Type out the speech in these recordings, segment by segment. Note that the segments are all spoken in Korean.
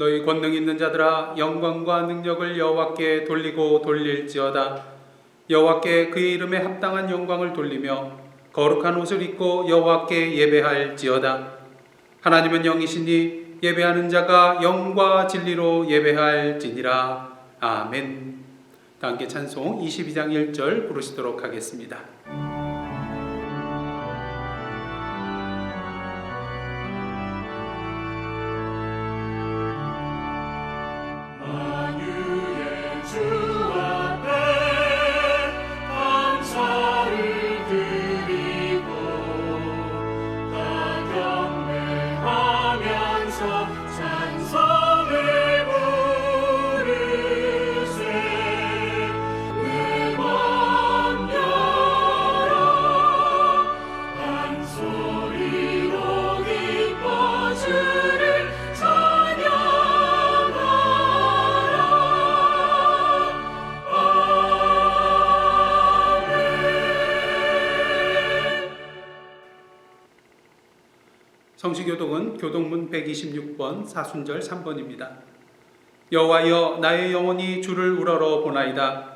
너희 권능 있는 자들아 영광과 능력을 여호와께 돌리고 돌릴지어다. 여호와께 그의 이름에 합당한 영광을 돌리며 거룩한 옷을 입고 여호와께 예배할지어다. 하나님은 영이시니 예배하는 자가 영과 진리로 예배할지니라. 아멘. 다 함께 찬송 22장 1절 부르시도록 하겠습니다. 성시교독은 교독문 126번 사순절 3번입니다. 여호와여 나의 영혼이 주를 우러러 보나이다.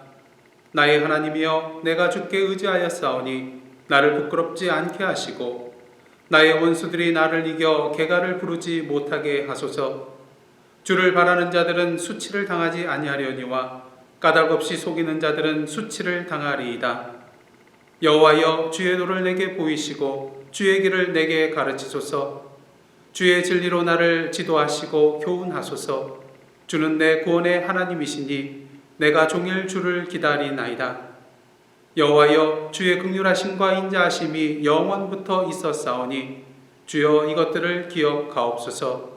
나의 하나님이여 내가 주께 의지하였사오니 나를 부끄럽지 않게 하시고 나의 원수들이 나를 이겨 개가를 부르지 못하게 하소서. 주를 바라는 자들은 수치를 당하지 아니하려니와 까닭없이 속이는 자들은 수치를 당하리이다. 여호와여 주의 도를 내게 보이시고 주의 길을 내게 가르치소서. 주의 진리로 나를 지도하시고 교훈하소서. 주는 내 구원의 하나님이시니 내가 종일 주를 기다리나이다. 여호와여 주의 긍휼하심과 인자하심이 영원부터 있었사오니 주여 이것들을 기억하옵소서.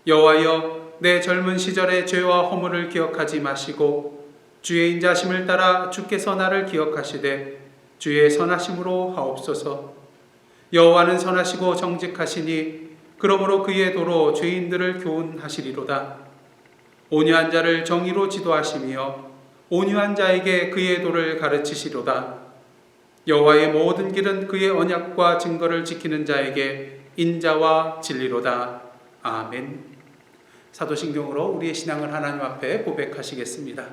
여호와여 내 젊은 시절의 죄와 허물을 기억하지 마시고 주의 인자심을 따라 주께서 나를 기억하시되 주의 선하심으로 하옵소서. 여호와는 선하시고 정직하시니 그러므로 그의 도로 죄인들을 교훈하시리로다. 온유한 자를 정의로 지도하시며 온유한 자에게 그의 도를 가르치시로다. 여호와의 모든 길은 그의 언약과 증거를 지키는 자에게 인자와 진리로다. 아멘. 사도신경으로 우리의 신앙을 하나님 앞에 고백하시겠습니다.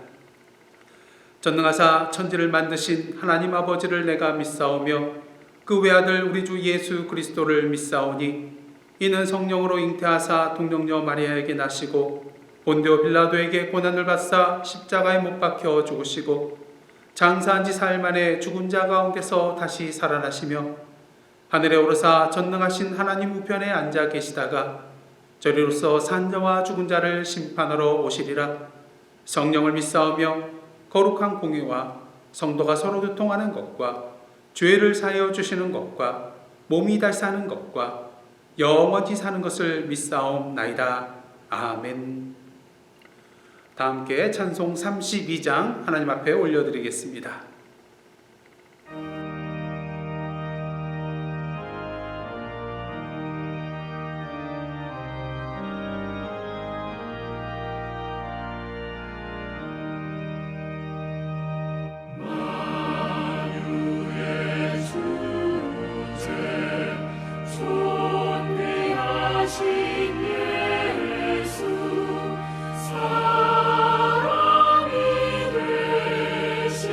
전능하사 천지를 만드신 하나님 아버지를 내가 믿사오며 그 외아들 우리 주 예수 그리스도를 믿사오니 이는 성령으로 잉태하사 동정녀 마리아에게 나시고 본디오 빌라도에게 고난을 받사 십자가에 못 박혀 죽으시고 장사한 지 사흘 만에 죽은 자 가운데서 다시 살아나시며 하늘에 오르사 전능하신 하나님 우편에 앉아 계시다가 저리로서 산 자와 죽은 자를 심판하러 오시리라. 성령을 믿사오며 거룩한 공의와 성도가 서로 교통하는 것과 죄를 사하여 주시는 것과 몸이 다시 사는 것과 영원히 사는 것을 믿사옵나이다. 아멘. 다 함께 찬송 32장 하나님 앞에 올려드리겠습니다. 사랑이 되시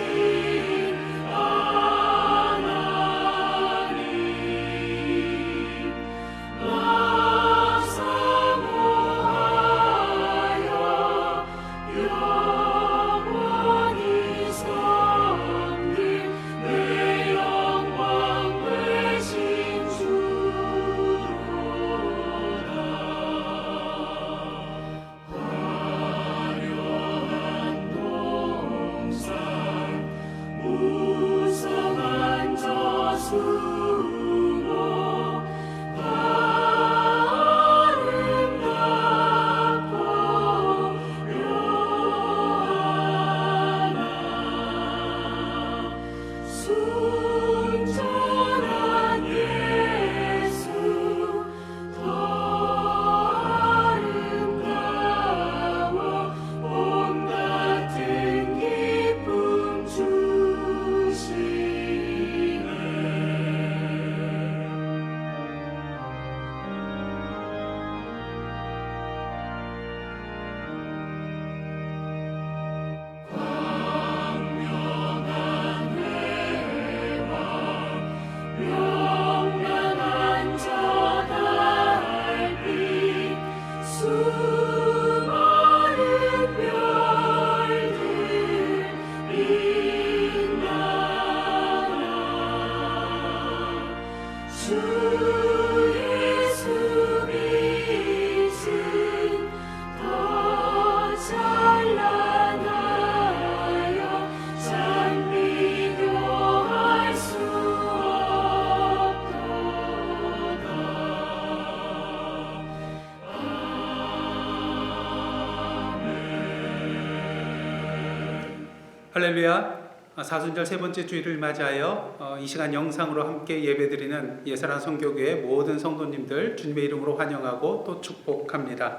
할렐루야. 사순절 세 번째 주일을 맞이하여 이 시간 영상으로 함께 예배드리는 예사랑 성교교회 모든 성도님들 주님의 이름으로 환영하고 또 축복합니다.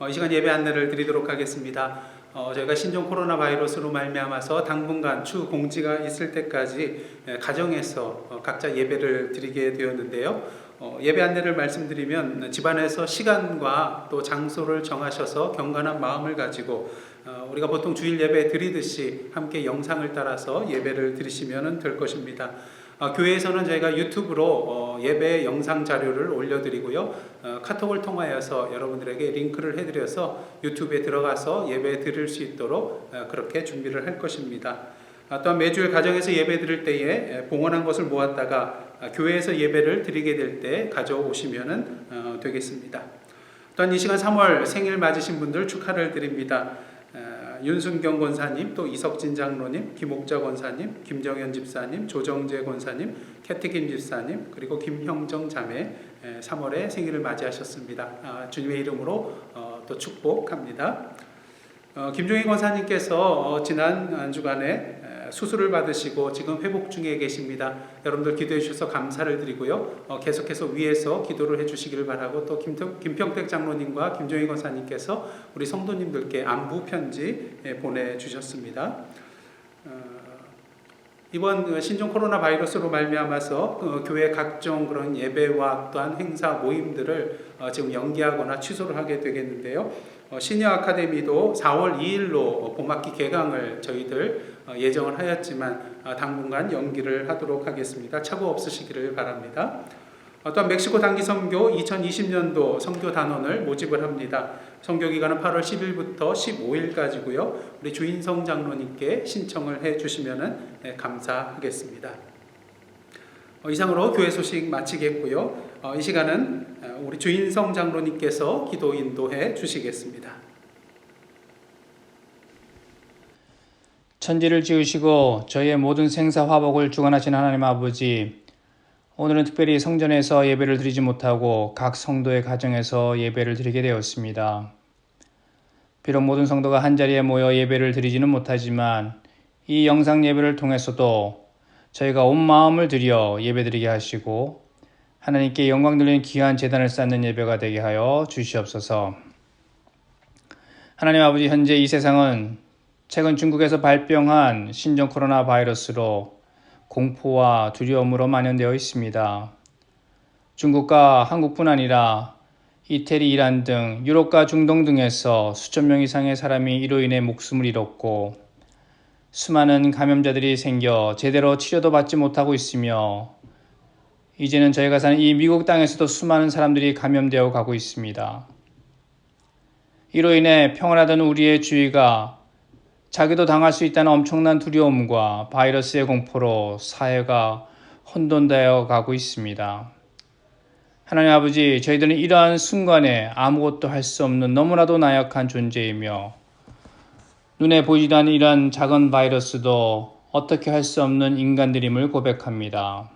이 시간 예배 안내를 드리도록 하겠습니다. 저희가 신종 코로나 바이러스로 말미암아서 당분간 추 공지가 있을 때까지 가정에서 각자 예배를 드리게 되었는데요. 예배 안내를 말씀드리면 집안에서 시간과 또 장소를 정하셔서 경건한 마음을 가지고 우리가 보통 주일 예배 드리듯이 함께 영상을 따라서 예배를 드리시면 될 것입니다. 교회에서는 저희가 유튜브로 예배 영상 자료를 올려드리고요. 카톡을 통하여서 여러분들에게 링크를 해드려서 유튜브에 들어가서 예배 드릴 수 있도록 그렇게 준비를 할 것입니다. 또한 매주일 가정에서 예배 드릴 때에 봉헌한 것을 모았다가 교회에서 예배를 드리게 될 때 가져오시면 되겠습니다. 또한 이 시간 3월 생일 맞으신 분들 축하를 드립니다. 윤순경 권사님, 또 이석진 장로님, 김옥자 권사님, 김정현 집사님, 조정재 권사님, 캐티김 집사님, 그리고 김형정 자매 3월에 생일을 맞이하셨습니다. 주님의 이름으로 또 축복합니다. 김종희 권사님께서 지난 한 주간에 수술을 받으시고 지금 회복 중에 계십니다. 여러분들 기도해 주셔서 감사를 드리고요. 계속해서 위에서 기도를 해 주시기를 바라고, 또 김평택 장로님과 김종희 권사님께서 우리 성도님들께 안부 편지 보내주셨습니다. 이번 신종 코로나 바이러스로 말미암아서 교회 각종 그런 예배와 또한 행사 모임들을 지금 연기하거나 취소를 하게 되겠는데요. 시니어 아카데미도 4월 2일로 봄학기 개강을 저희들 예정을 하였지만 당분간 연기를 하도록 하겠습니다. 착오 없으시기를 바랍니다. 또한 멕시코 단기 선교 2020년도 선교 단원을 모집을 합니다. 선교 기간은 8월 10일부터 15일까지고요. 우리 주인성 장로님께 신청을 해 주시면 감사하겠습니다. 이상으로 교회 소식 마치겠고요. 이 시간은 우리 주인성 장로님께서 기도 인도해 주시겠습니다. 천지를 지으시고 저희의 모든 생사 화복을 주관하신 하나님 아버지, 오늘은 특별히 성전에서 예배를 드리지 못하고 각 성도의 가정에서 예배를 드리게 되었습니다. 비록 모든 성도가 한자리에 모여 예배를 드리지는 못하지만 이 영상 예배를 통해서도 저희가 온 마음을 들여 예배드리게 하시고 하나님께 영광 돌리는 귀한 제단을 쌓는 예배가 되게 하여 주시옵소서. 하나님 아버지, 현재 이 세상은 최근 중국에서 발병한 신종 코로나 바이러스로 공포와 두려움으로 만연되어 있습니다. 중국과 한국뿐 아니라 이태리, 이란 등 유럽과 중동 등에서 수천 명 이상의 사람이 이로 인해 목숨을 잃었고 수많은 감염자들이 생겨 제대로 치료도 받지 못하고 있으며 이제는 저희가 사는 이 미국 땅에서도 수많은 사람들이 감염되어 가고 있습니다. 이로 인해 평안하던 우리의 주위가 자기도 당할 수 있다는 엄청난 두려움과 바이러스의 공포로 사회가 혼돈되어 가고 있습니다. 하나님 아버지, 저희들은 이러한 순간에 아무것도 할 수 없는 너무나도 나약한 존재이며 눈에 보이지도 않는 이러한 작은 바이러스도 어떻게 할 수 없는 인간들임을 고백합니다.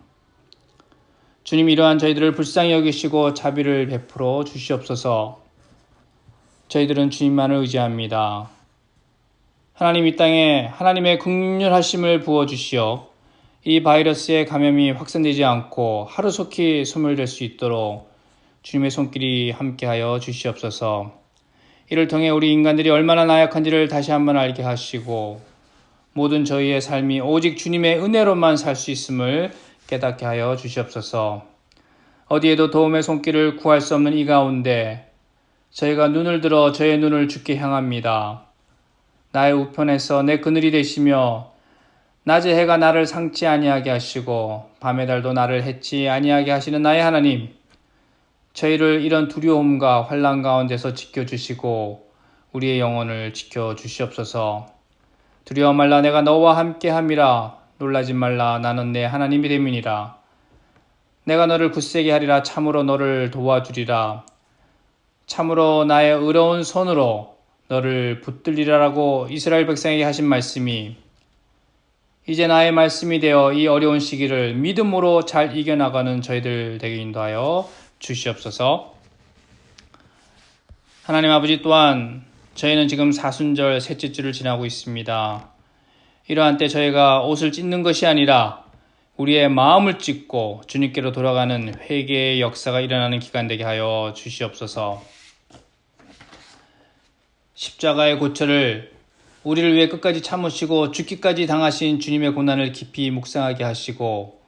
주님, 이러한 저희들을 불쌍히 여기시고 자비를 베풀어 주시옵소서. 저희들은 주님만을 의지합니다. 하나님, 이 땅에 하나님의 긍휼하심을 부어주시어 이 바이러스의 감염이 확산되지 않고 하루속히 소멸될 수 있도록 주님의 손길이 함께하여 주시옵소서. 이를 통해 우리 인간들이 얼마나 나약한지를 다시 한번 알게 하시고 모든 저희의 삶이 오직 주님의 은혜로만 살 수 있음을 깨닫게 하여 주시옵소서. 어디에도 도움의 손길을 구할 수 없는 이 가운데 저희가 눈을 들어 저의 눈을 주께 향합니다. 나의 우편에서 내 그늘이 되시며 낮의 해가 나를 상치 아니하게 하시고 밤의 달도 나를 해치 아니하게 하시는 나의 하나님, 저희를 이런 두려움과 환난 가운데서 지켜주시고 우리의 영혼을 지켜주시옵소서. 두려워 말라, 내가 너와 함께함이라. 놀라지 말라, 나는 내 하나님이 됨이니라. 내가 너를 굳세게 하리라. 참으로 너를 도와주리라. 참으로 나의 의로운 손으로 너를 붙들리라라고 이스라엘 백성에게 하신 말씀이 이제 나의 말씀이 되어 이 어려운 시기를 믿음으로 잘 이겨나가는 저희들 되게 인도하여 주시옵소서. 하나님 아버지, 또한 저희는 지금 사순절 셋째 주를 지나고 있습니다. 이러한 때 저희가 옷을 찢는 것이 아니라 우리의 마음을 찢고 주님께로 돌아가는 회개의 역사가 일어나는 기간 되게 하여 주시옵소서. 십자가의 고초를 우리를 위해 끝까지 참으시고 죽기까지 당하신 주님의 고난을 깊이 묵상하게 하시고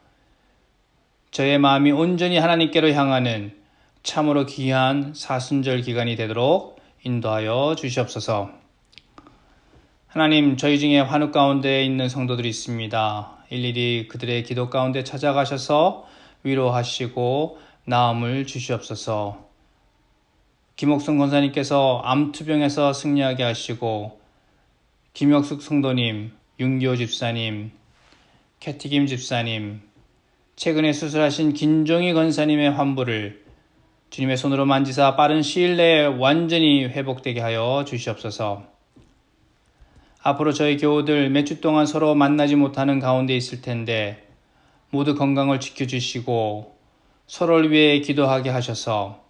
저의 마음이 온전히 하나님께로 향하는 참으로 귀한 사순절 기간이 되도록 인도하여 주시옵소서. 하나님, 저희 중에 환우 가운데 있는 성도들이 있습니다. 일일이 그들의 기도 가운데 찾아가셔서 위로하시고 나음을 주시옵소서. 김옥성 권사님께서 암투병에서 승리하게 하시고 김혁숙 성도님, 윤기호 집사님, 캐티김 집사님, 최근에 수술하신 김종희 권사님의 환부를 주님의 손으로 만지사 빠른 시일 내에 완전히 회복되게 하여 주시옵소서. 앞으로 저희 교우들 몇 주 동안 서로 만나지 못하는 가운데 있을 텐데 모두 건강을 지켜주시고 서로를 위해 기도하게 하셔서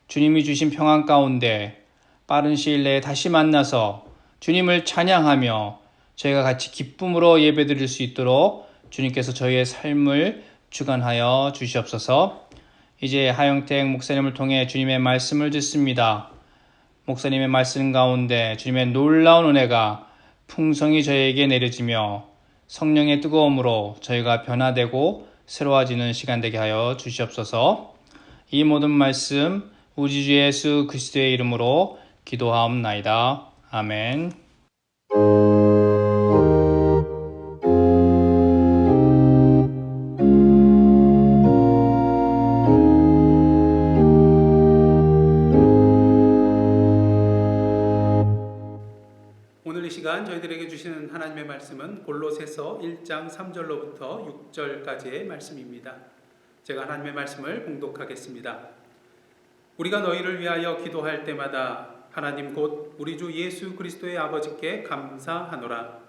주님이 주신 평안 가운데 빠른 시일 내에 다시 만나서 주님을 찬양하며 저희가 같이 기쁨으로 예배드릴 수 있도록 주님께서 저희의 삶을 주관하여 주시옵소서. 이제 하영택 목사님을 통해 주님의 말씀을 듣습니다. 목사님의 말씀 가운데 주님의 놀라운 은혜가 풍성히 저희에게 내려지며 성령의 뜨거움으로 저희가 변화되고 새로워지는 시간 되게 하여 주시옵소서. 이 모든 말씀 우리 주 예수 그리스도의 이름으로 기도하옵나이다. 아멘. 오늘 이 시간 저희들에게 주시는 하나님의 말씀은 골로새서 1장 3절로부터 6절까지의 말씀입니다. 제가 하나님의 말씀을 봉독하겠습니다. 우리가 너희를 위하여 기도할 때마다 하나님 곧 우리 주 예수 그리스도의 아버지께 감사하노라.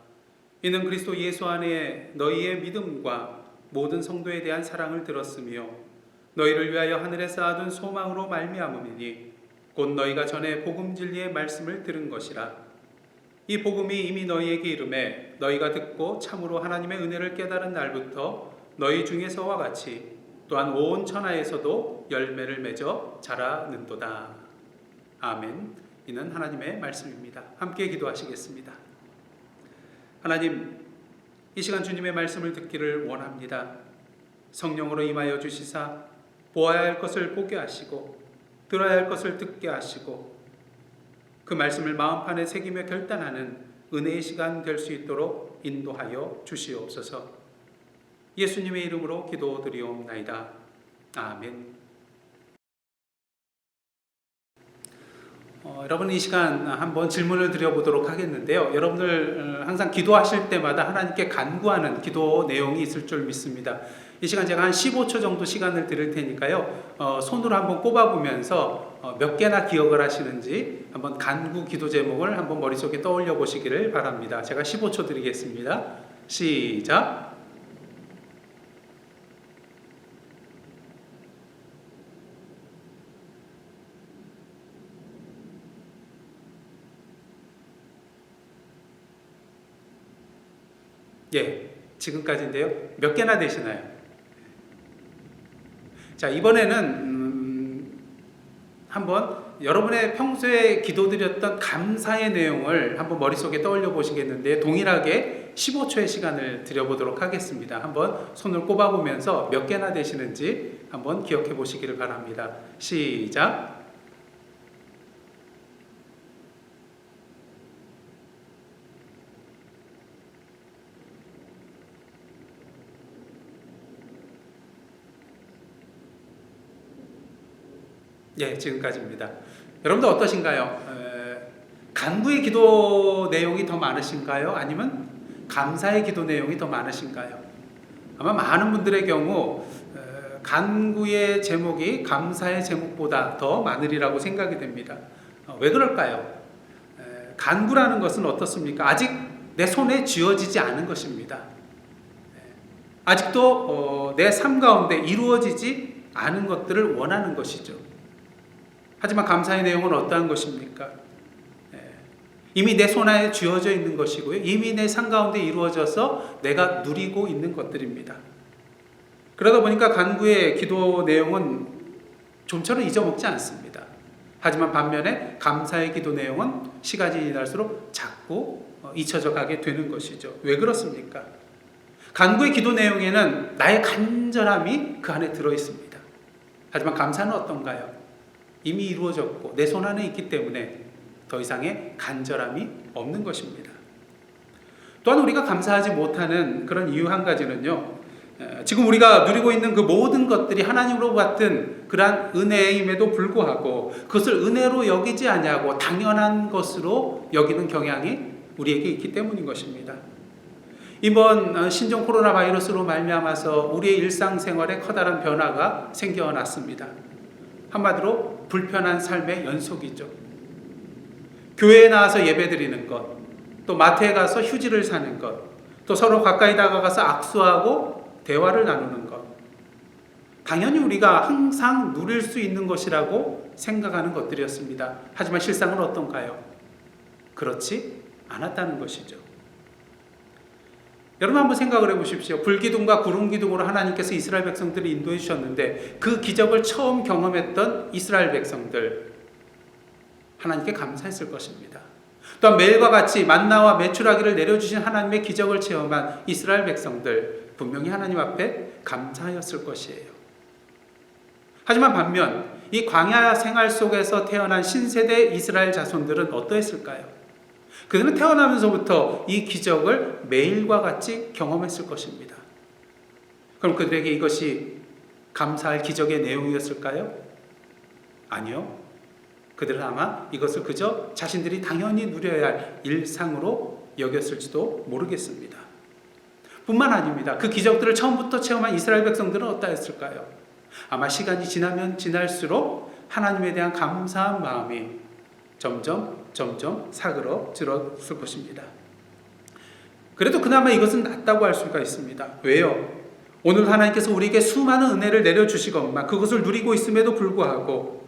이는 그리스도 예수 안에 너희의 믿음과 모든 성도에 대한 사랑을 들었으며 너희를 위하여 하늘에 쌓아둔 소망으로 말미암음이니 곧 너희가 전에 복음 진리의 말씀을 들은 것이라. 이 복음이 이미 너희에게 이름에 너희가 듣고 참으로 하나님의 은혜를 깨달은 날부터 너희 중에서와 같이 또한 온 천하에서도 열매를 맺어 자라는도다. 아멘. 이는 하나님의 말씀입니다. 함께 기도하시겠습니다. 하나님, 이 시간 주님의 말씀을 듣기를 원합니다. 성령으로 임하여 주시사 보아야 할 것을 보게 하시고 들어야 할 것을 듣게 하시고 그 말씀을 마음판에 새기며 결단하는 은혜의 시간 될 수 있도록 인도하여 주시옵소서. 예수님의 이름으로 기도드리옵나이다. 아멘. 여러분, 이 시간 한번 질문을 드려보도록 하겠는데요. 여러분들 항상 기도하실 때마다 하나님께 간구하는 기도 내용이 있을 줄 믿습니다. 이 시간 제가 한 15초 정도 시간을 드릴 테니까요. 손으로 한번 꼽아보면서 몇 개나 기억을 하시는지 한번 간구 기도 제목을 한번 머릿속에 떠올려 보시기를 바랍니다. 제가 15초 드리겠습니다. 시작! 예, 지금까지인데요. 몇 개나 되시나요? 자, 이번에는 한번 여러분의 평소에 기도드렸던 감사의 내용을 한번 머릿속에 떠올려 보시겠는데 동일하게 15초의 시간을 드려보도록 하겠습니다. 한번 손을 꼽아보면서 몇 개나 되시는지 한번 기억해 보시기를 바랍니다. 시작! 예, 지금까지입니다. 여러분들 어떠신가요? 간구의 기도 내용이 더 많으신가요? 아니면 감사의 기도 내용이 더 많으신가요? 아마 많은 분들의 경우 간구의 제목이 감사의 제목보다 더 많으리라고 생각이 됩니다. 왜 그럴까요? 간구라는 것은 어떻습니까? 아직 내 손에 쥐어지지 않은 것입니다. 아직도 내 삶 가운데 이루어지지 않은 것들을 원하는 것이죠. 하지만 감사의 내용은 어떠한 것입니까? 이미 내 손안에 쥐어져 있는 것이고요. 이미 내 삶 가운데 이루어져서 내가 누리고 있는 것들입니다. 그러다 보니까 간구의 기도 내용은 좀처럼 잊어먹지 않습니다. 하지만 반면에 감사의 기도 내용은 시간이 지날수록 자꾸 잊혀져 가게 되는 것이죠. 왜 그렇습니까? 간구의 기도 내용에는 나의 간절함이 그 안에 들어있습니다. 하지만 감사는 어떤가요? 이미 이루어졌고 내 손 안에 있기 때문에 더 이상의 간절함이 없는 것입니다. 또한 우리가 감사하지 못하는 그런 이유 한 가지는요, 지금 우리가 누리고 있는 그 모든 것들이 하나님으로 받은 그러한 은혜임에도 불구하고 그것을 은혜로 여기지 아니하고 당연한 것으로 여기는 경향이 우리에게 있기 때문인 것입니다. 이번 신종 코로나 바이러스로 말미암아서 우리의 일상생활에 커다란 변화가 생겨났습니다. 한마디로 불편한 삶의 연속이죠. 교회에 나와서 예배드리는 것, 또 마트에 가서 휴지를 사는 것, 또 서로 가까이 다가가서 악수하고 대화를 나누는 것. 당연히 우리가 항상 누릴 수 있는 것이라고 생각하는 것들이었습니다. 하지만 실상은 어떤가요? 그렇지 않았다는 것이죠. 여러분 한번 생각을 해보십시오. 불기둥과 구름기둥으로 하나님께서 이스라엘 백성들을 인도해 주셨는데 그 기적을 처음 경험했던 이스라엘 백성들, 하나님께 감사했을 것입니다. 또한 매일과 같이 만나와 메추라기를 내려주신 하나님의 기적을 체험한 이스라엘 백성들, 분명히 하나님 앞에 감사하였을 것이에요. 하지만 반면 이 광야 생활 속에서 태어난 신세대 이스라엘 자손들은 어떠했을까요? 그들은 태어나면서부터 이 기적을 매일과 같이 경험했을 것입니다. 그럼 그들에게 이것이 감사할 기적의 내용이었을까요? 아니요. 그들은 아마 이것을 그저 자신들이 당연히 누려야 할 일상으로 여겼을지도 모르겠습니다. 뿐만 아닙니다. 그 기적들을 처음부터 체험한 이스라엘 백성들은 어떠했을까요? 아마 시간이 지나면 지날수록 하나님에 대한 감사한 마음이 점점 사그러졌을 것입니다. 그래도 그나마 이것은 낫다고 할 수가 있습니다. 왜요? 오늘 하나님께서 우리에게 수많은 은혜를 내려주시건만 그것을 누리고 있음에도 불구하고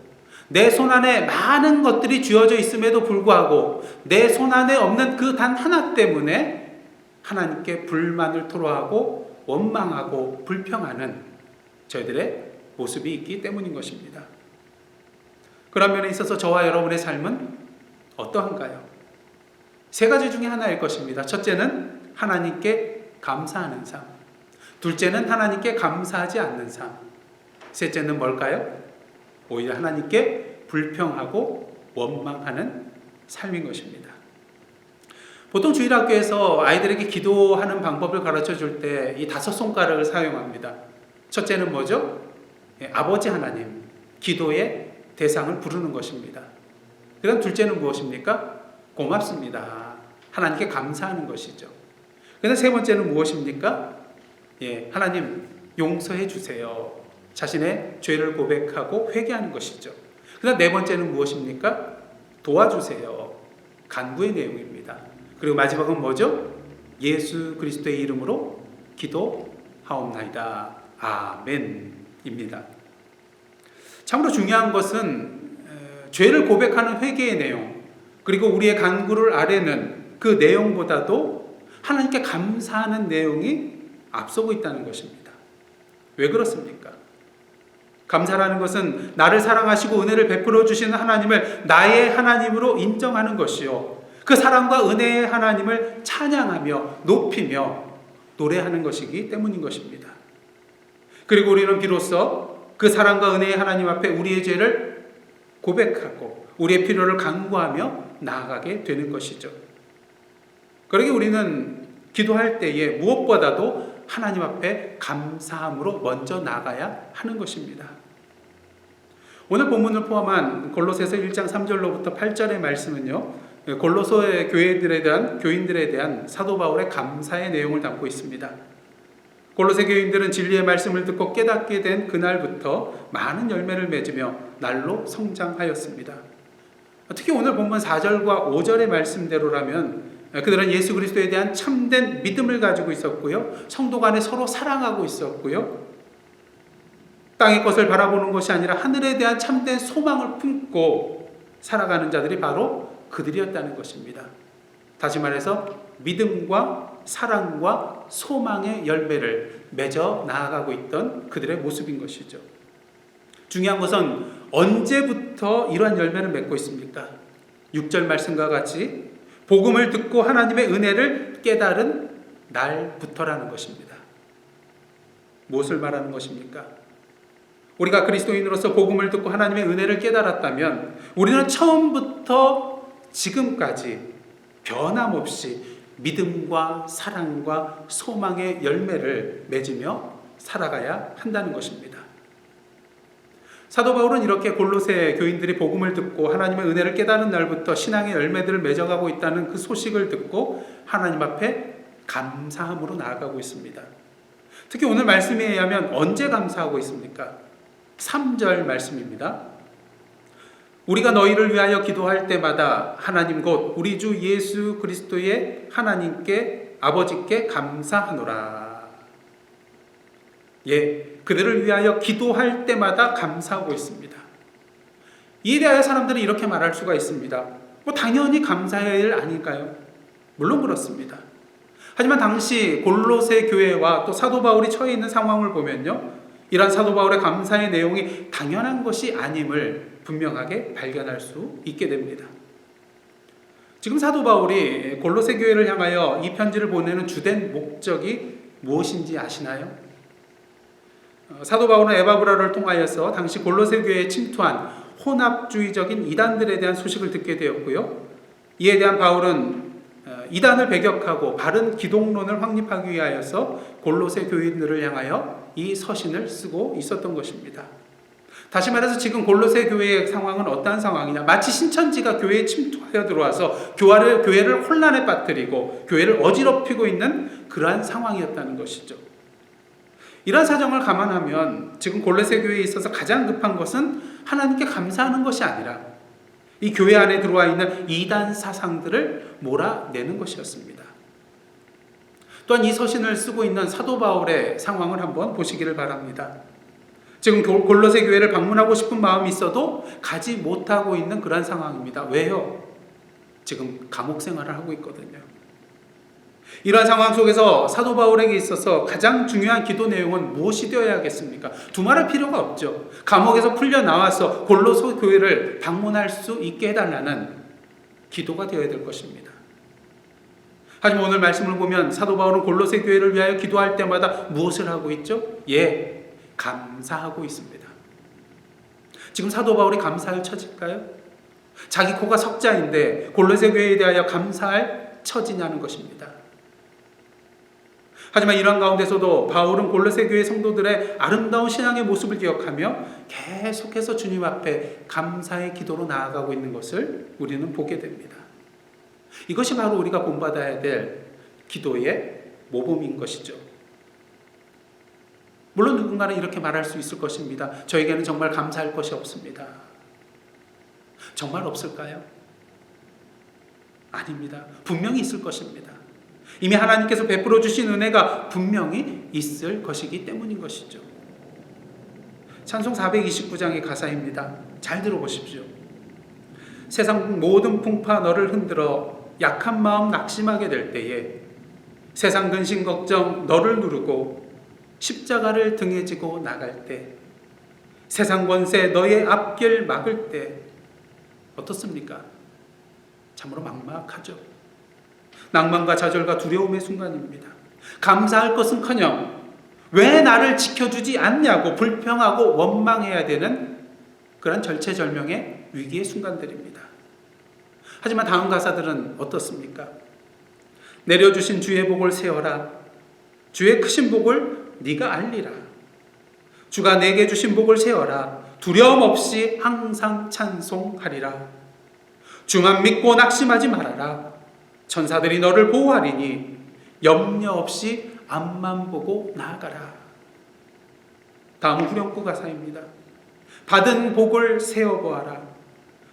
내 손안에 많은 것들이 쥐어져 있음에도 불구하고 내 손안에 없는 그 단 하나 때문에 하나님께 불만을 토로하고 원망하고 불평하는 저희들의 모습이 있기 때문인 것입니다. 그런 면에 있어서 저와 여러분의 삶은 어떠한가요? 세 가지 중에 하나일 것입니다. 첫째는 하나님께 감사하는 삶, 둘째는 하나님께 감사하지 않는 삶, 셋째는 뭘까요? 오히려 하나님께 불평하고 원망하는 삶인 것입니다. 보통 주일학교에서 아이들에게 기도하는 방법을 가르쳐 줄 때 이 5손가락을 사용합니다. 첫째는 뭐죠? 아버지 하나님, 기도의 대상을 부르는 것입니다. 그 다음 둘째는 무엇입니까? 고맙습니다. 하나님께 감사하는 것이죠. 그 다음 세 번째는 무엇입니까? 하나님 용서해 주세요. 자신의 죄를 고백하고 회개하는 것이죠. 그 다음 네 번째는 무엇입니까? 도와주세요. 간구의 내용입니다. 그리고 마지막은 뭐죠? 예수 그리스도의 이름으로 기도하옵나이다. 아멘입니다. 참으로 중요한 것은 죄를 고백하는 회개의 내용, 그리고 우리의 간구를 아뢰는 그 내용보다도 하나님께 감사하는 내용이 앞서고 있다는 것입니다. 왜 그렇습니까? 감사라는 것은 나를 사랑하시고 은혜를 베풀어 주시는 하나님을 나의 하나님으로 인정하는 것이요, 그 사랑과 은혜의 하나님을 찬양하며 높이며 노래하는 것이기 때문인 것입니다. 그리고 우리는 비로소 그 사랑과 은혜의 하나님 앞에 우리의 죄를 고백하고 우리의 필요를 간구하며 나아가게 되는 것이죠. 그러기 우리는 기도할 때에 무엇보다도 하나님 앞에 감사함으로 먼저 나가야 하는 것입니다. 오늘 본문을 포함한 골로새서 1장 3절로부터 8절의 말씀은요, 골로새 교인들에 대한 사도 바울의 감사의 내용을 담고 있습니다. 골로새 교인들은 진리의 말씀을 듣고 깨닫게 된 그날부터 많은 열매를 맺으며 날로 성장하였습니다. 특히 오늘 본문 4절과 5절의 말씀대로라면 그들은 예수 그리스도에 대한 참된 믿음을 가지고 있었고요, 성도 간에 서로 사랑하고 있었고요, 땅의 것을 바라보는 것이 아니라 하늘에 대한 참된 소망을 품고 살아가는 자들이 바로 그들이었다는 것입니다. 다시 말해서 믿음과 사랑과 소망의 열매를 맺어 나아가고 있던 그들의 모습인 것이죠. 중요한 것은 언제부터 이러한 열매를 맺고 있습니까? 6절 말씀과 같이 복음을 듣고 하나님의 은혜를 깨달은 날부터라는 것입니다. 무엇을 말하는 것입니까? 우리가 그리스도인으로서 복음을 듣고 하나님의 은혜를 깨달았다면 우리는 처음부터 지금까지 변함없이 믿음과 사랑과 소망의 열매를 맺으며 살아가야 한다는 것입니다. 사도 바울은 이렇게 골로새 교인들이 복음을 듣고 하나님의 은혜를 깨달은 날부터 신앙의 열매들을 맺어가고 있다는 그 소식을 듣고 하나님 앞에 감사함으로 나아가고 있습니다. 특히 오늘 말씀에 의하면 언제 감사하고 있습니까? 3절 말씀입니다. 우리가 너희를 위하여 기도할 때마다 하나님 곧 우리 주 예수 그리스도의 하나님께 아버지께 감사하노라. 예, 그들을 위하여 기도할 때마다 감사하고 있습니다. 이에 대하여 사람들은 이렇게 말할 수가 있습니다. 당연히 감사해야 할 일 아닐까요? 물론 그렇습니다. 하지만 당시 골로새 교회와 또 사도 바울이 처해 있는 상황을 보면요, 이러한 사도 바울의 감사의 내용이 당연한 것이 아님을 분명하게 발견할 수 있게 됩니다. 지금 사도 바울이 골로새 교회를 향하여 이 편지를 보내는 주된 목적이 무엇인지 아시나요? 사도 바울은 에바브라를 통하여서 당시 골로새 교회에 침투한 혼합주의적인 이단들에 대한 소식을 듣게 되었고요. 이에 대한 바울은 이단을 배격하고 바른 기독론을 확립하기 위하여서 골로새 교인들을 향하여 이 서신을 쓰고 있었던 것입니다. 다시 말해서 지금 골로새 교회의 상황은 어떠한 상황이냐? 마치 신천지가 교회에 침투하여 들어와서 교회를 혼란에 빠뜨리고 교회를 어지럽히고 있는 그러한 상황이었다는 것이죠. 이러한 사정을 감안하면 지금 골로새 교회에 있어서 가장 급한 것은 하나님께 감사하는 것이 아니라 이 교회 안에 들어와 있는 이단 사상들을 몰아내는 것이었습니다. 또한 이 서신을 쓰고 있는 사도 바울의 상황을 한번 보시기를 바랍니다. 지금 골로새 교회를 방문하고 싶은 마음이 있어도 가지 못하고 있는 그런 상황입니다. 왜요? 지금 감옥 생활을 하고 있거든요. 이러한 상황 속에서 사도 바울에게 있어서 가장 중요한 기도 내용은 무엇이 되어야겠습니까? 두말할 필요가 없죠. 감옥에서 풀려 나와서 골로새 교회를 방문할 수 있게 해달라는 기도가 되어야 될 것입니다. 하지만 오늘 말씀을 보면 사도 바울은 골로새 교회를 위하여 기도할 때마다 무엇을 하고 있죠? 예, 감사하고 있습니다. 지금 사도 바울이 감사할 처지일까요? 자기 코가 석자인데 골로새 교회에 대하여 감사할 처지냐는 것입니다. 하지만 이런 가운데서도 바울은 골로새 교회 성도들의 아름다운 신앙의 모습을 기억하며 계속해서 주님 앞에 감사의 기도로 나아가고 있는 것을 우리는 보게 됩니다. 이것이 바로 우리가 본받아야 될 기도의 모범인 것이죠. 물론 누군가는 이렇게 말할 수 있을 것입니다. 저에게는 정말 감사할 것이 없습니다. 정말 없을까요? 아닙니다. 분명히 있을 것입니다. 이미 하나님께서 베풀어 주신 은혜가 분명히 있을 것이기 때문인 것이죠. 찬송 429장의 가사입니다. 잘 들어보십시오. 세상 모든 풍파 너를 흔들어 약한 마음 낙심하게 될 때에 세상 근심 걱정 너를 누르고 십자가를 등에 지고 나갈 때 세상 권세 너의 앞길 막을 때 어떻습니까? 참으로 막막하죠. 낭만과 좌절과 두려움의 순간입니다. 감사할 것은커녕 왜 나를 지켜주지 않냐고 불평하고 원망해야 되는 그런 절체절명의 위기의 순간들입니다. 하지만 다음 가사들은 어떻습니까? 내려주신 주의 복을 세어라. 주의 크신 복을 네가 알리라. 주가 내게 주신 복을 세어라. 두려움 없이 항상 찬송하리라. 주만 믿고 낙심하지 말아라. 천사들이 너를 보호하리니 염려 없이 앞만 보고 나아가라. 다음 후렴구 가사입니다. 받은 복을 세어보아라.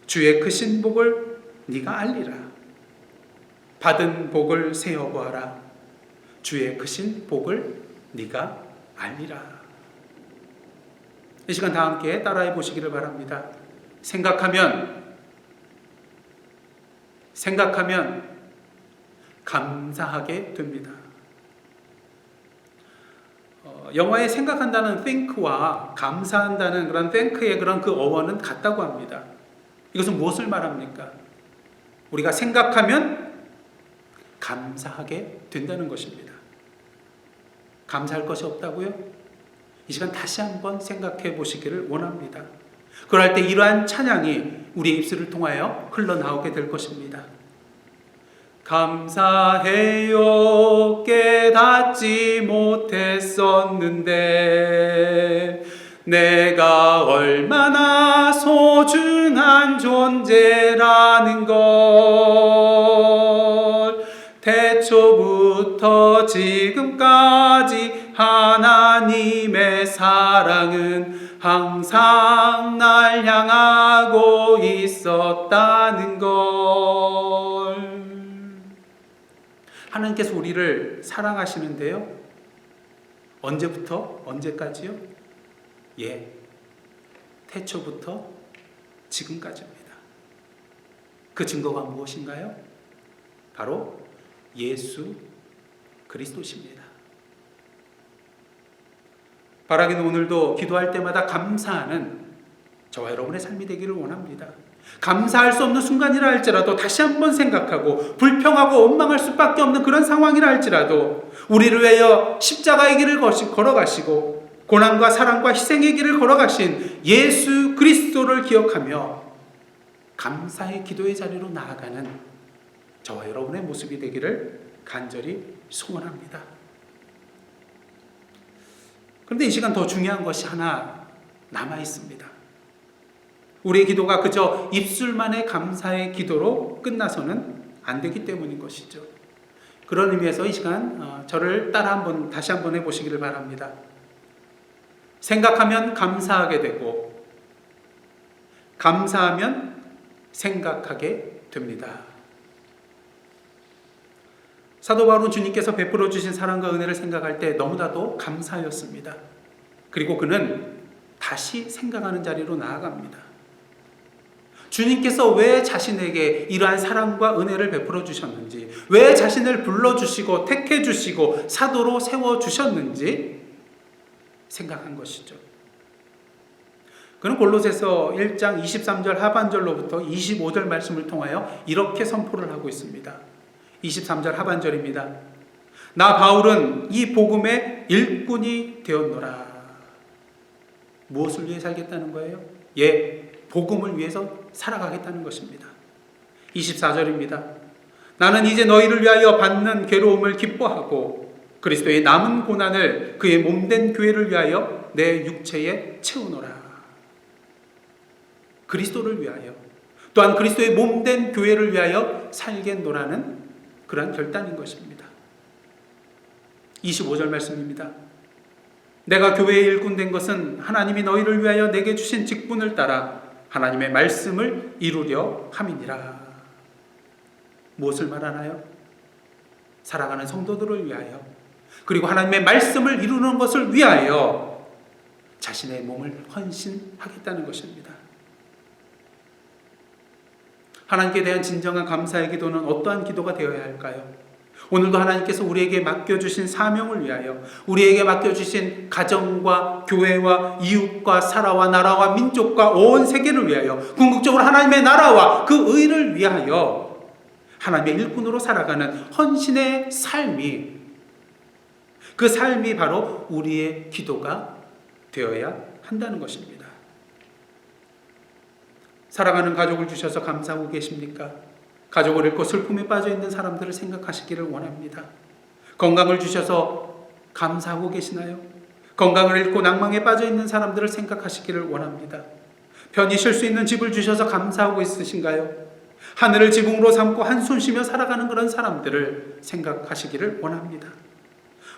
주의 크신 복을 네가 알리라. 받은 복을 세어보아라. 주의 크신 복을 네가 알리라. 이 시간 다 함께 따라해 보시기를 바랍니다. 생각하면 생각하면 감사하게 됩니다. 영어에 생각한다는 think와 감사한다는 그런 thank의 그런 그 어원은 같다고 합니다. 이것은 무엇을 말합니까? 우리가 생각하면 감사하게 된다는 것입니다. 감사할 것이 없다고요? 이 시간 다시 한번 생각해 보시기를 원합니다. 그럴 때 이러한 찬양이 우리의 입술을 통하여 흘러나오게 될 것입니다. 감사해요. 깨닫지 못했었는데 내가 얼마나 소중한 존재라는 걸 태초부터 지금까지 하나님의 사랑은 항상 날 향하고 있었다는 걸. 하나님께서 우리를 사랑하시는데요. 언제부터 언제까지요? 태초부터 지금까지입니다. 그 증거가 무엇인가요? 바로 예수 그리스도십니다. 바라기는 오늘도 기도할 때마다 감사하는 저와 여러분의 삶이 되기를 원합니다. 감사할 수 없는 순간이라 할지라도 다시 한번 생각하고 불평하고 원망할 수밖에 없는 그런 상황이라 할지라도 우리를 위하여 십자가의 길을 걸어가시고 고난과 사랑과 희생의 길을 걸어가신 예수 그리스도를 기억하며 감사의 기도의 자리로 나아가는 저와 여러분의 모습이 되기를 간절히 소원합니다. 그런데 이 시간 더 중요한 것이 하나 남아 있습니다. 우리의 기도가 그저 입술만의 감사의 기도로 끝나서는 안 되기 때문인 것이죠. 그런 의미에서 이 시간 저를 따라 다시 한번 해보시기를 바랍니다. 생각하면 감사하게 되고 감사하면 생각하게 됩니다. 사도 바울은 주님께서 베풀어 주신 사랑과 은혜를 생각할 때 너무나도 감사였습니다. 그리고 그는 다시 생각하는 자리로 나아갑니다. 주님께서 왜 자신에게 이러한 사랑과 은혜를 베풀어 주셨는지, 왜 자신을 불러주시고 택해 주시고 사도로 세워주셨는지 생각한 것이죠. 그는 골로새서 1장 23절 하반절로부터 25절 말씀을 통하여 이렇게 선포를 하고 있습니다. 23절 하반절입니다. 나 바울은 이 복음의 일꾼이 되었노라. 무엇을 위해 살겠다는 거예요? 복음을 위해서 살아가겠다는 것입니다. 24절입니다. 나는 이제 너희를 위하여 받는 괴로움을 기뻐하고 그리스도의 남은 고난을 그의 몸된 교회를 위하여 내 육체에 채우노라. 그리스도를 위하여 또한 그리스도의 몸된 교회를 위하여 살겠노라는 그러한 결단인 것입니다. 25절 말씀입니다. 내가 교회의 일꾼 된 것은 하나님이 너희를 위하여 내게 주신 직분을 따라 하나님의 말씀을 이루려 함이니라. 무엇을 말하나요? 살아가는 성도들을 위하여 그리고 하나님의 말씀을 이루는 것을 위하여 자신의 몸을 헌신하겠다는 것입니다. 하나님께 대한 진정한 감사의 기도는 어떠한 기도가 되어야 할까요? 오늘도 하나님께서 우리에게 맡겨주신 사명을 위하여 우리에게 맡겨주신 가정과 교회와 이웃과 사라와 나라와 민족과 온 세계를 위하여 궁극적으로 하나님의 나라와 그 의를 위하여 하나님의 일꾼으로 살아가는 헌신의 삶이 그 삶이 바로 우리의 기도가 되어야 한다는 것입니다. 사랑하는 가족을 주셔서 감사하고 계십니까? 가족을 잃고 슬픔에 빠져 있는 사람들을 생각하시기를 원합니다. 건강을 주셔서 감사하고 계시나요? 건강을 잃고 낭망에 빠져 있는 사람들을 생각하시기를 원합니다. 편히 쉴 수 있는 집을 주셔서 감사하고 있으신가요? 하늘을 지붕으로 삼고 한숨 쉬며 살아가는 그런 사람들을 생각하시기를 원합니다.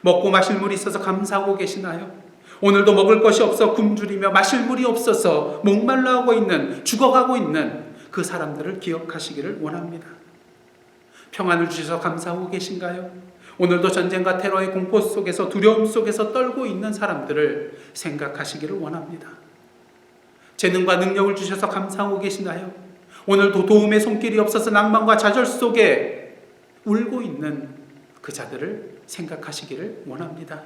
먹고 마실 물이 있어서 감사하고 계시나요? 오늘도 먹을 것이 없어 굶주리며 마실 물이 없어서 목말라하고 있는, 죽어가고 있는 그 사람들을 기억하시기를 원합니다. 평안을 주셔서 감사하고 계신가요? 오늘도 전쟁과 테러의 공포 속에서 두려움 속에서 떨고 있는 사람들을 생각하시기를 원합니다. 재능과 능력을 주셔서 감사하고 계시나요? 오늘도 도움의 손길이 없어서 낭만과 좌절 속에 울고 있는 그 자들을 생각하시기를 원합니다.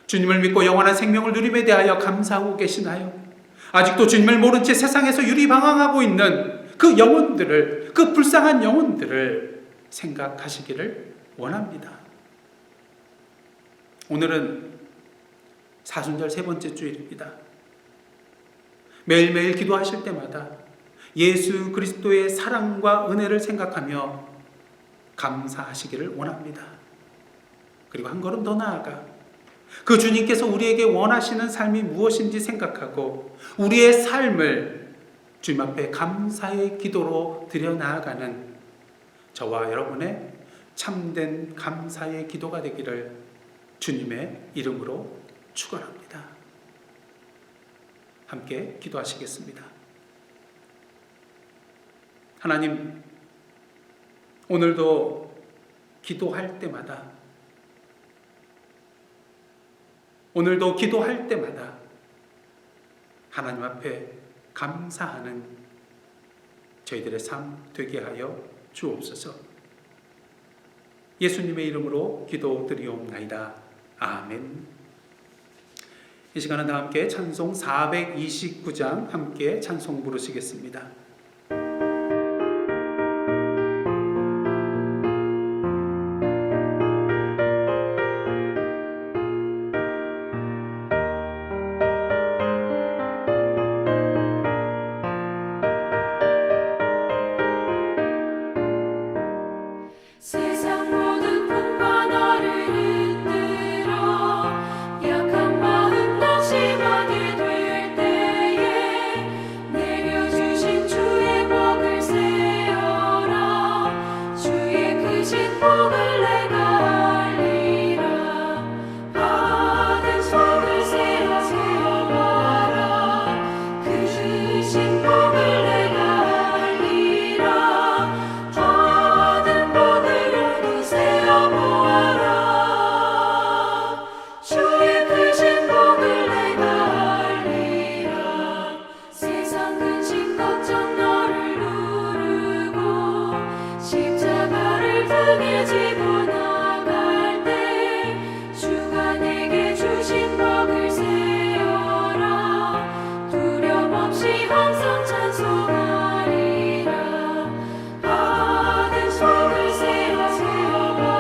주님을 믿고 영원한 생명을 누림에 대하여 감사하고 계시나요? 아직도 주님을 모른 채 세상에서 유리방황하고 있는 그 영혼들을, 그 불쌍한 영혼들을 생각하시기를 원합니다. 오늘은 사순절 세 번째 주일입니다. 매일매일 기도하실 때마다 예수 그리스도의 사랑과 은혜를 생각하며 감사하시기를 원합니다. 그리고 한 걸음 더 나아가 그 주님께서 우리에게 원하시는 삶이 무엇인지 생각하고 우리의 삶을 주님 앞에 감사의 기도로 드려 나아가는 저와 여러분의 참된 감사의 기도가 되기를 주님의 이름으로 축원합니다. 함께 기도하시겠습니다. 하나님, 오늘도 기도할 때마다 하나님 앞에 감사하는 저희들의 삶 되게 하여 주옵소서. 예수님의 이름으로 기도드리옵나이다. 아멘. 이 시간은 다 함께 찬송 429장 함께 찬송 부르시겠습니다. 세상 모든 풍과 너를 흔들어 약한 마음 낙심하게 될 때에 내려주신 주의 복을 세어라. 주의 크신 복을 내가 알리라. 받은 속을 세워보아라. 그 주신 복을 내가 알리라. 받은 복을 세어보아라. 주의 크신 복을 내가 알리라. 세상 근심 걱정 너를 누르고 십자가를 등에 지고 나갈 때 주가 내게 주신 복을 세어라. 두려움 없이 항상 찬송하리라. 받은 속을 세워보아라.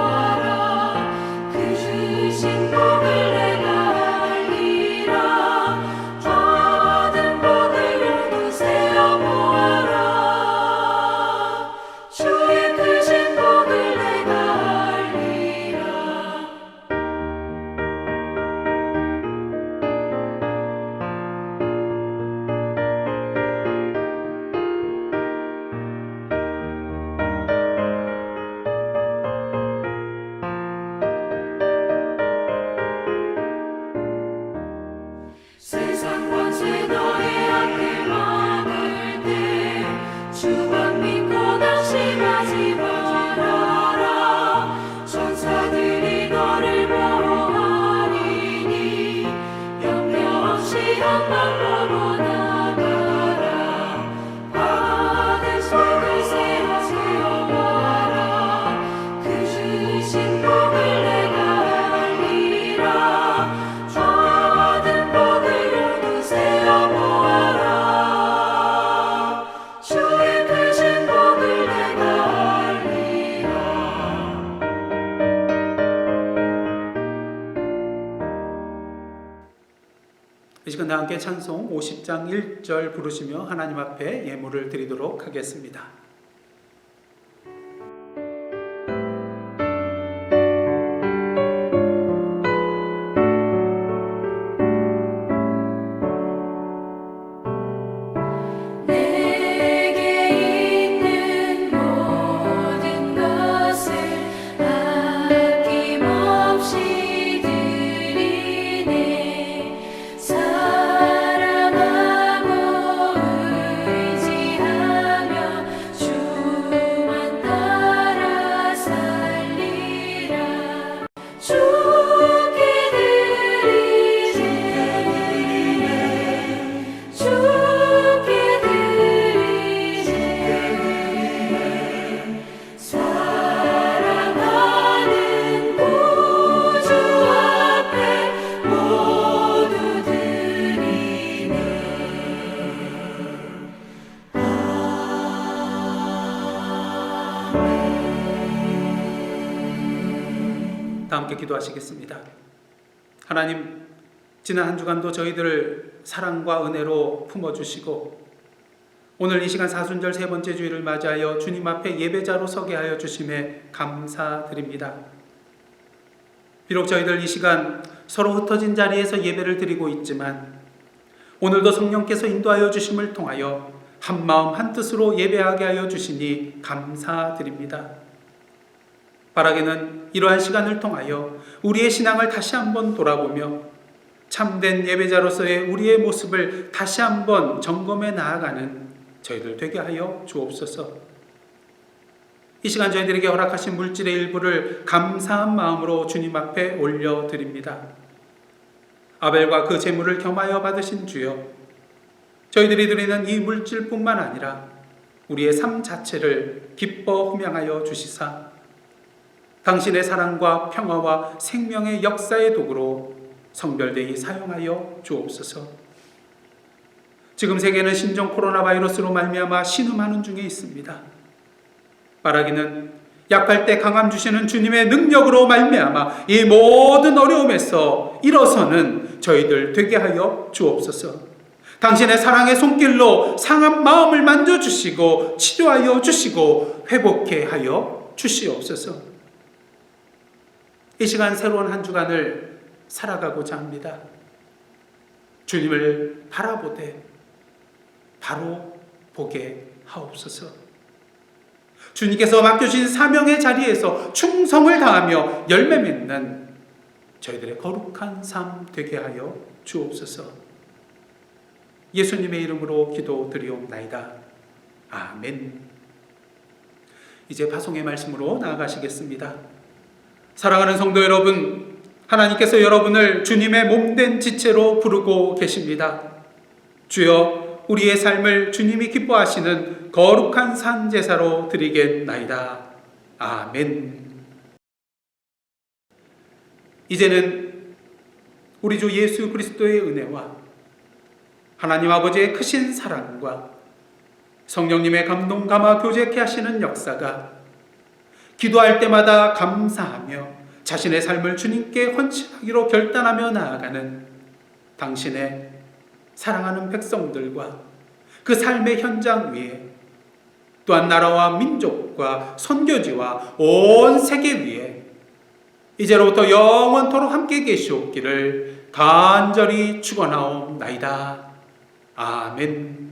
그 주신 복을 내가 알리라. 받은 복을 모두 세어보아라. 주의 크신 복을 내가 알리라. 세상 권세 너의 앞에 막을 때 주만 믿고 낙심하지 말아라. 천사들이 너를 보호하리니 염려 없이 한번 보고 나가라. 받은 속을 세워보아라. 그 주신 복을 내가 알리라. 받은 복을 모두 세어보아라. 주의 크신 복을 내가 알리라. 이 시간 다 함께 찬송 50장 1절 부르시며 하나님 앞에 예물을 드리도록 하겠습니다. 내게 있는 모든 것을 아낌없이 드리네. 사랑하고 의지하며 함께 기도하시겠습니다. 하나님, 지난 한 주간도 저희들을 사랑과 은혜로 품어주시고 오늘 이 시간 사순절 세 번째 주일을 맞이하여 주님 앞에 예배자로 서게 하여 주심에 감사드립니다. 비록 저희들 이 시간 서로 흩어진 자리에서 예배를 드리고 있지만 오늘도 성령께서 인도하여 주심을 통하여 한 마음 한 뜻으로 예배하게 하여 주시니 감사드립니다. 바라기는 이러한 시간을 통하여 우리의 신앙을 다시 한번 돌아보며 참된 예배자로서의 우리의 모습을 다시 한번 점검해 나아가는 저희들 되게 하여 주옵소서. 이 시간 저희들에게 허락하신 물질의 일부를 감사한 마음으로 주님 앞에 올려드립니다. 아벨과 그 제물을 겸하여 받으신 주여, 저희들이 드리는 이 물질뿐만 아니라 우리의 삶 자체를 기뻐 흠양하여 주시사 당신의 사랑과 평화와 생명의 역사의 도구로 성별되이 사용하여 주옵소서. 지금 세계는 신종 코로나 바이러스로 말미암아 신음하는 중에 있습니다. 바라기는 약할 때 강함 주시는 주님의 능력으로 말미암아 이 모든 어려움에서 일어서는 저희들 되게 하여 주옵소서. 당신의 사랑의 손길로 상한 마음을 만져주시고 치료하여 주시고 회복해 하여 주시옵소서. 이 시간 새로운 한 주간을 살아가고자 합니다. 주님을 바라보되 바로 보게 하옵소서. 주님께서 맡겨주신 사명의 자리에서 충성을 다하며 열매 맺는 저희들의 거룩한 삶 되게 하여 주옵소서. 예수님의 이름으로 기도드리옵나이다. 아멘. 이제 파송의 말씀으로 나아가시겠습니다. 사랑하는 성도 여러분, 하나님께서 여러분을 주님의 몸된 지체로 부르고 계십니다. 주여, 우리의 삶을 주님이 기뻐하시는 거룩한 산 제사로 드리겠나이다. 아멘. 이제는 우리 주 예수 그리스도의 은혜와 하나님 아버지의 크신 사랑과 성령님의 감동 감화 교제케 하시는 역사가 기도할 때마다 감사하며 자신의 삶을 주님께 헌신하기로 결단하며 나아가는 당신의 사랑하는 백성들과 그 삶의 현장 위에 또한 나라와 민족과 선교지와 온 세계 위에 이제로부터 영원토록 함께 계시옵기를 간절히 축원하옵나이다. 아멘.